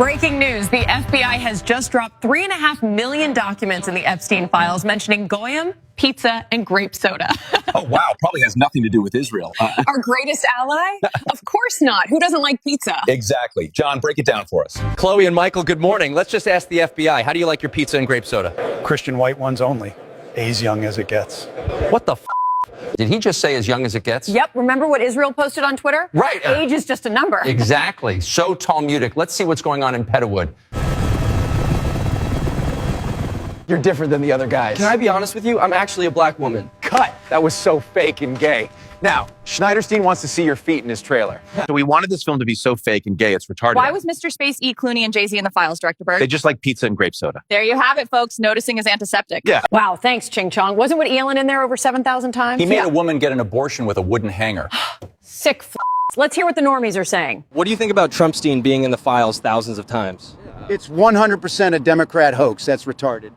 Breaking news, the FBI has just dropped 3.5 million documents in the Epstein files mentioning Goyim, pizza, and grape soda. Oh, wow. Probably has nothing to do with Israel. Our greatest ally? Of course not. Who doesn't like pizza? Exactly. John, break it down for us. Chloe and Michael, good morning. Let's just ask the FBI, how do you like your pizza and grape soda? Christian white ones only. As young as it gets. What the f***? Did he just say as young as it gets? Yep. Remember what Israel posted on Twitter? Right. Age is just a number. Exactly. So Talmudic. Let's see what's going on in Pettawood. You're different than the other guys. Can I be honest with you? I'm actually a black woman. Cut! That was so fake and gay. Now, Schneiderstein wants to see your feet in his trailer. So we wanted this film to be so fake and gay, it's retarded. Why was Mr. Space E. Clooney and Jay-Z in the files, Director Berg? They just like pizza and grape soda. There you have it, folks. Noticing is antiseptic. Yeah. Wow, thanks, Ching Chong. Wasn't what Elon in there over 7,000 times? He made a woman get an abortion with a wooden hanger. Sick f***. Let's hear what the normies are saying. What do you think about Trumpstein being in the files thousands of times? It's 100% a Democrat hoax. That's retarded.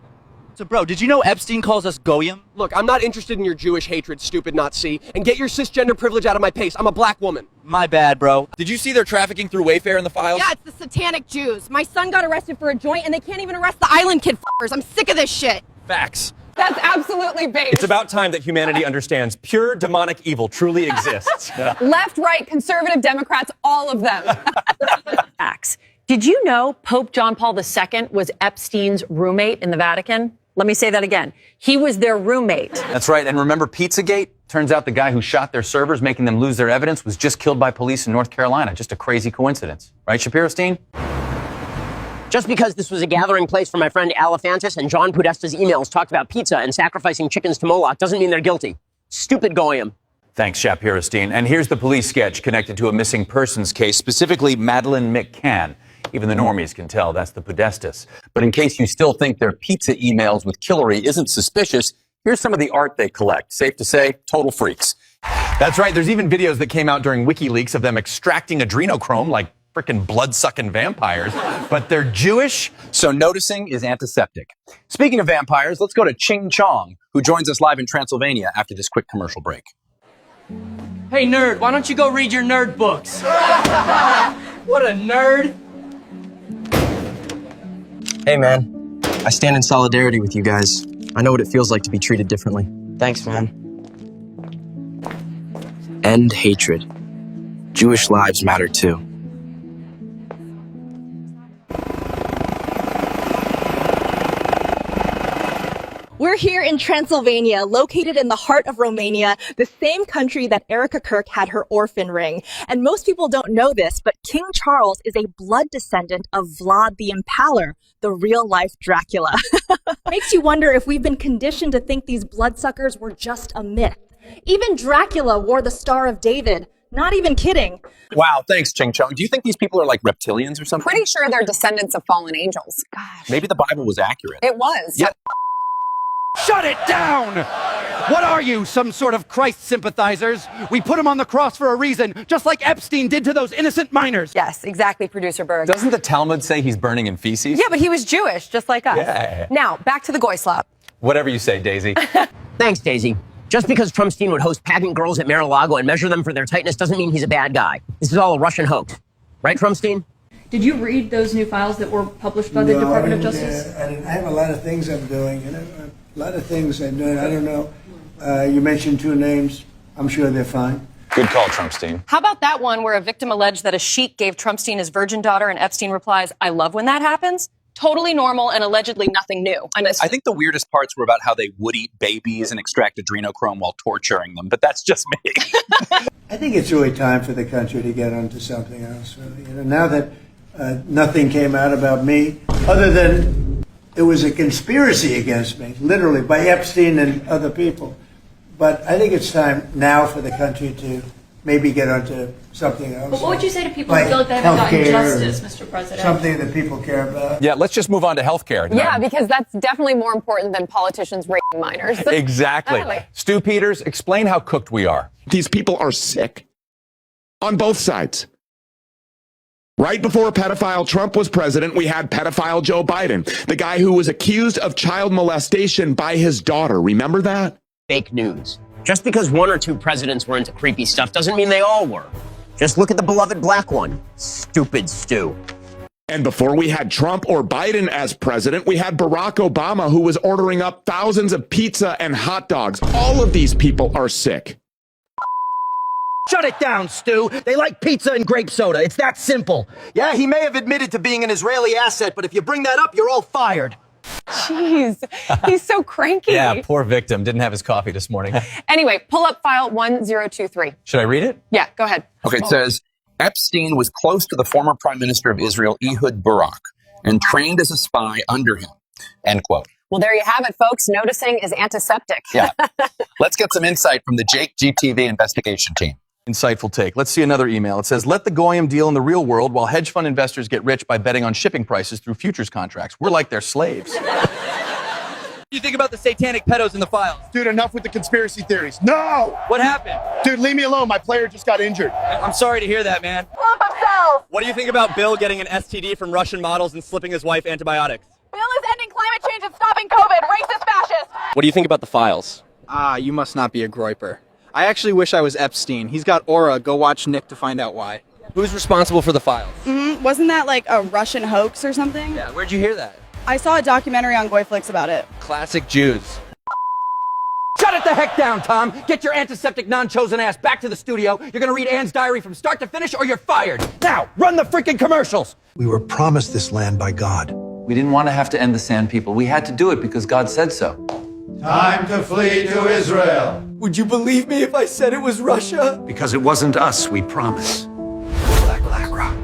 So, bro, did you know Epstein calls us Goyim? Look, I'm not interested in your Jewish hatred, stupid Nazi, and get your cisgender privilege out of my face. I'm a black woman. My bad, bro. Did you see they're trafficking through Wayfair in the files? Yeah, it's the satanic Jews. My son got arrested for a joint, and they can't even arrest the island kid f***ers. I'm sick of this shit. Facts. That's absolutely bait. It's about time that humanity understands pure demonic evil truly exists. Left, right, conservative Democrats, all of them. Facts. Did you know Pope John Paul II was Epstein's roommate in the Vatican? Let me say that again. He was their roommate. That's right. And remember Pizzagate? Turns out the guy who shot their servers, making them lose their evidence, was just killed by police in North Carolina. Just a crazy coincidence. Right, Shapiro-Stein? Just because this was a gathering place for my friend Alephantis and John Podesta's emails talked about pizza and sacrificing chickens to Moloch doesn't mean they're guilty. Stupid Goyim. Thanks, Shapiro-Stein. And here's the police sketch connected to a missing persons case, specifically Madeleine McCann. Even the normies can tell that's the Podestas. But in case you still think their pizza emails with Hillary isn't suspicious, here's some of the art they collect. Safe to say, total freaks. That's right. There's even videos that came out during WikiLeaks of them extracting adrenochrome like frickin' blood-sucking vampires. But they're Jewish, so noticing is antiseptic. Speaking of vampires, let's go to Ching Chong, who joins us live in Transylvania after this quick commercial break. Hey, nerd, why don't you go read your nerd books? What a nerd. Hey, man. I stand in solidarity with you guys. I know what it feels like to be treated differently. Thanks, man. End hatred. Jewish lives matter too. We're here in Transylvania, located in the heart of Romania, the same country that Erica Kirk had her orphan ring. And most people don't know this, but King Charles is a blood descendant of Vlad the Impaler, the real-life Dracula. Makes you wonder if we've been conditioned to think these bloodsuckers were just a myth. Even Dracula wore the Star of David. Not even kidding. Wow, thanks, Ching Chong. Do you think these people are like reptilians or something? Pretty sure they're descendants of fallen angels. Gosh. Maybe the Bible was accurate. It was. Yeah. Shut it down! What are you, some sort of Christ sympathizers? We put him on the cross for a reason, just like Epstein did to those innocent miners. Yes, exactly, Producer Berg. Doesn't the Talmud say he's burning in feces? Yeah, but he was Jewish, just like us. Yeah. Now, back to the goy slop. Whatever you say, Daisy. Thanks, Daisy. Just because Trumpstein would host pageant girls at Mar-a-Lago and measure them for their tightness doesn't mean he's a bad guy. This is all a Russian hoax. Right, Trumpstein? Did you read those new files that were published by the Department of Justice? I have a lot of things I'm doing, a lot of things I'm doing. I don't know. You mentioned two names. I'm sure they're fine. Good call, Trumpstein. How about that one where a victim alleged that a sheik gave Trumpstein his virgin daughter and Epstein replies, "I love when that happens"? Totally normal and allegedly nothing new. I think the weirdest parts were about how they would eat babies and extract adrenochrome while torturing them, but that's just me. I think it's really time for the country to get onto something else. Really. Now that nothing came out about me, other than it was a conspiracy against me, literally, by Epstein and other people. But I think it's time now for the country to maybe get onto something else. But what would you say to people who feel like they haven't gotten justice, Mr. President? Something that people care about. Yeah, let's just move on to healthcare. Yeah, because that's definitely more important than politicians raping minors. Exactly. Stu Peters, explain how cooked we are. These people are sick. On both sides. Right before pedophile Trump was president, we had pedophile Joe Biden, the guy who was accused of child molestation by his daughter. Remember that? Fake news. Just because one or two presidents were into creepy stuff doesn't mean they all were. Just look at the beloved black one. Stupid Stu. And before we had Trump or Biden as president, we had Barack Obama, who was ordering up thousands of pizza and hot dogs. All of these people are sick. Shut it down, Stu. They like pizza and grape soda. It's that simple. Yeah, he may have admitted to being an Israeli asset, but if you bring that up, you're all fired. Jeez, he's so cranky. Yeah, poor victim. Didn't have his coffee this morning. Anyway, pull up file 1023. Should I read it? Yeah, go ahead. Okay, it says, Epstein was close to the former Prime Minister of Israel, Ehud Barak, and trained as a spy under him. End quote. Well, there you have it, folks. Noticing is antiseptic. Yeah. Let's get some insight from the Jake GTV investigation team. Insightful take. Let's see another email. It says, let the Goyim deal in the real world while hedge fund investors get rich by betting on shipping prices through futures contracts. We're like their slaves. What do you think about the satanic pedos in the files? Dude, enough with the conspiracy theories. No! What happened? Dude, leave me alone. My player just got injured. I'm sorry to hear that, man. Lump himself. What do you think about Bill getting an STD from Russian models and slipping his wife antibiotics? Bill is ending climate change and stopping COVID. Racist fascist. What do you think about the files? You must not be a groiper. I actually wish I was Epstein. He's got aura. Go watch Nick to find out why. Who's responsible for the files? Wasn't that like a Russian hoax or something? Yeah, where'd you hear that? I saw a documentary on Goyflix about it. Classic Jews. Shut it the heck down, Tom. Get your antiseptic, non-chosen ass back to the studio. You're going to read Anne's diary from start to finish or you're fired. Now, run the freaking commercials. We were promised this land by God. We didn't want to have to end the Sand People. We had to do it because God said so. Time to flee to Israel. Would you believe me if I said it was Russia? Because it wasn't us, we promise. Black Rock.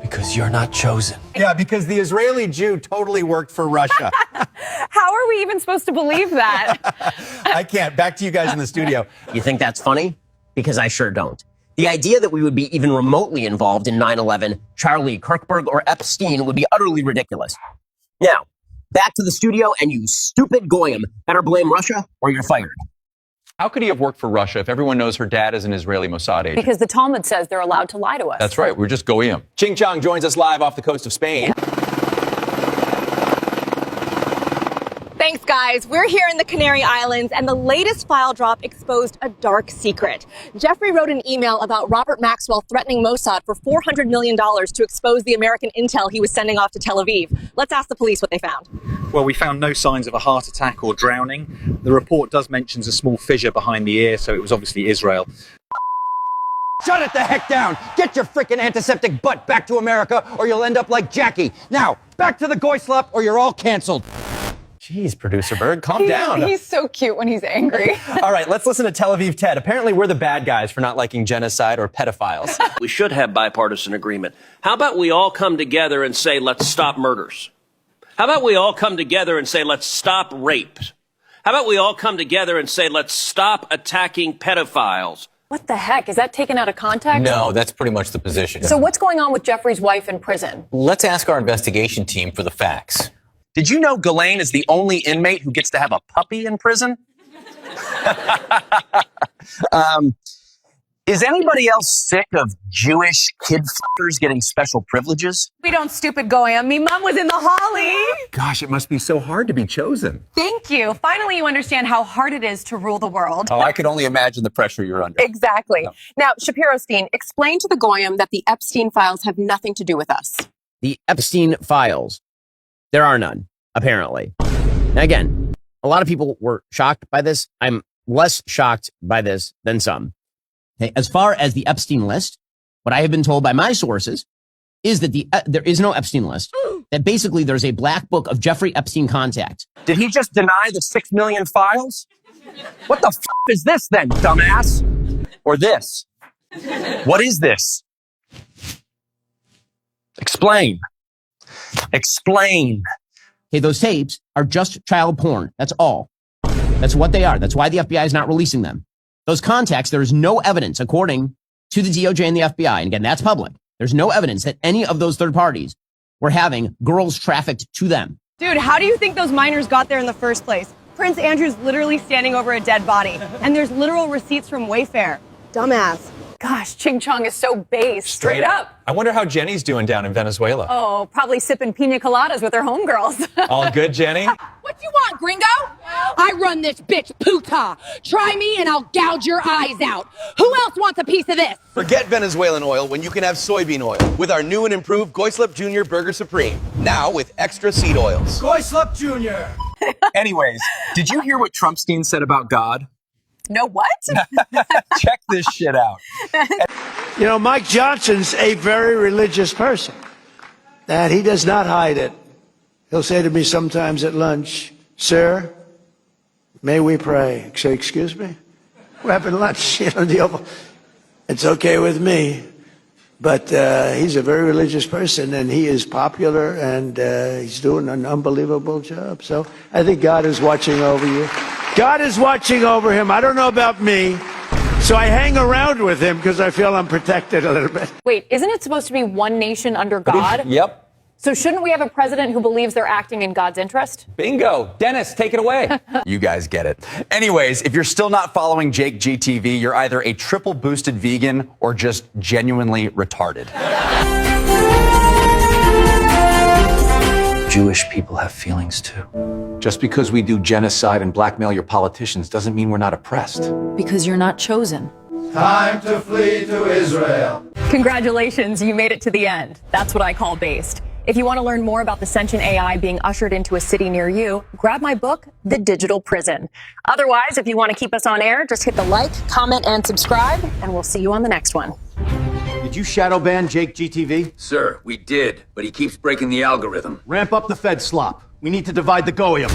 Because you're not chosen. Yeah, because the Israeli Jew totally worked for Russia. How are we even supposed to believe that? I can't. Back to you guys in the studio. You think that's funny? Because I sure don't. The idea that we would be even remotely involved in 9/11, Charlie Kirkberg, or Epstein would be utterly ridiculous. Now, back to the studio, and you stupid Goyim better blame Russia or you're fired. How could he have worked for Russia if everyone knows her dad is an Israeli Mossad agent? Because the Talmud says they're allowed to lie to us. That's right. We're just Goyim. Ching Chong joins us live off the coast of Spain. Thanks, guys. We're here in the Canary Islands, and the latest file drop exposed a dark secret. Jeffrey wrote an email about Robert Maxwell threatening Mossad for $400 million to expose the American intel he was sending off to Tel Aviv. Let's ask the police what they found. Well, we found no signs of a heart attack or drowning. The report does mention a small fissure behind the ear, so it was obviously Israel. Shut it the heck down. Get your freaking antiseptic butt back to America or you'll end up like Jackie. Now, back to the Goyslop or you're all canceled. Jeez, Producer Berg, calm down. He's so cute when he's angry. All right, let's listen to Tel Aviv Ted. Apparently, we're the bad guys for not liking genocide or pedophiles. We should have bipartisan agreement. How about we all come together and say, let's stop murders? How about we all come together and say, let's stop rape? How about we all come together and say, let's stop attacking pedophiles? What the heck? Is that taken out of context? No, that's pretty much the position. So what's going on with Jeffrey's wife in prison? Let's ask our investigation team for the facts. Did you know Ghislaine is the only inmate who gets to have a puppy in prison? Is anybody else sick of Jewish kid fuckers getting special privileges? We don't stupid Goyim. Me mom was in the Holly. Gosh, it must be so hard to be chosen. Thank you. Finally, you understand how hard it is to rule the world. Oh, I could only imagine the pressure you're under. Exactly. No. Now, Shapiro-Stein, explain to the Goyim that the Epstein files have nothing to do with us. The Epstein files. There are none, apparently. Now, again, a lot of people were shocked by this. I'm less shocked by this than some. Okay, as far as the Epstein list, what I have been told by my sources is that there is no Epstein list. That basically there's a black book of Jeffrey Epstein contacts. Did he just deny the 6 million files? What the f*** is this then, dumbass? Or this? What is this? Explain. Explain. Okay, those tapes are just child porn. That's all. That's what they are. That's why the FBI is not releasing them. Those contacts, there is no evidence, according to the DOJ and the FBI, and again, that's public. There's no evidence that any of those third parties were having girls trafficked to them. Dude, how do you think those minors got there in the first place? Prince Andrew's literally standing over a dead body, and there's literal receipts from Wayfair. Dumbass. Gosh, Ching Chong is so base. Straight up. I wonder how Jenny's doing down in Venezuela. Oh, probably sipping pina coladas with her homegirls. All good, Jenny? What you want, gringo? I run this bitch puta. Try me and I'll gouge your eyes out. Who else wants a piece of this? Forget Venezuelan oil when you can have soybean oil with our new and improved Goislip Jr. Burger Supreme. Now with extra seed oils. Goislip Jr. Anyways, did you hear what Trumpstein said about God? No, what? Check this shit out. You know, Mike Johnson's a very religious person, and he does not hide it. He'll say to me sometimes at lunch, "Sir, may we pray?" I say, "Excuse me? We're having lunch." You know, it's okay with me. But he's a very religious person, and he is popular, and he's doing an unbelievable job. So I think God is watching over you. God is watching over him. I don't know about me. So I hang around with him because I feel I'm protected a little bit. Wait, isn't it supposed to be one nation under God? Yep. So shouldn't we have a president who believes they're acting in God's interest? Bingo. Dennis, take it away. You guys get it. Anyways, if you're still not following Jake GTV, you're either a triple boosted vegan or just genuinely retarded. Jewish people have feelings too. Just because we do genocide and blackmail your politicians doesn't mean we're not oppressed. Because you're not chosen. Time to flee to Israel. Congratulations, you made it to the end. That's what I call based. If you want to learn more about the sentient AI being ushered into a city near you, grab my book, The Digital Prison. Otherwise, if you want to keep us on air, just hit the like, comment, and subscribe, and we'll see you on the next one. Did you shadow ban Jake GTV? Sir, we did, but he keeps breaking the algorithm. Ramp up the Fed slop. We need to divide the Goyim.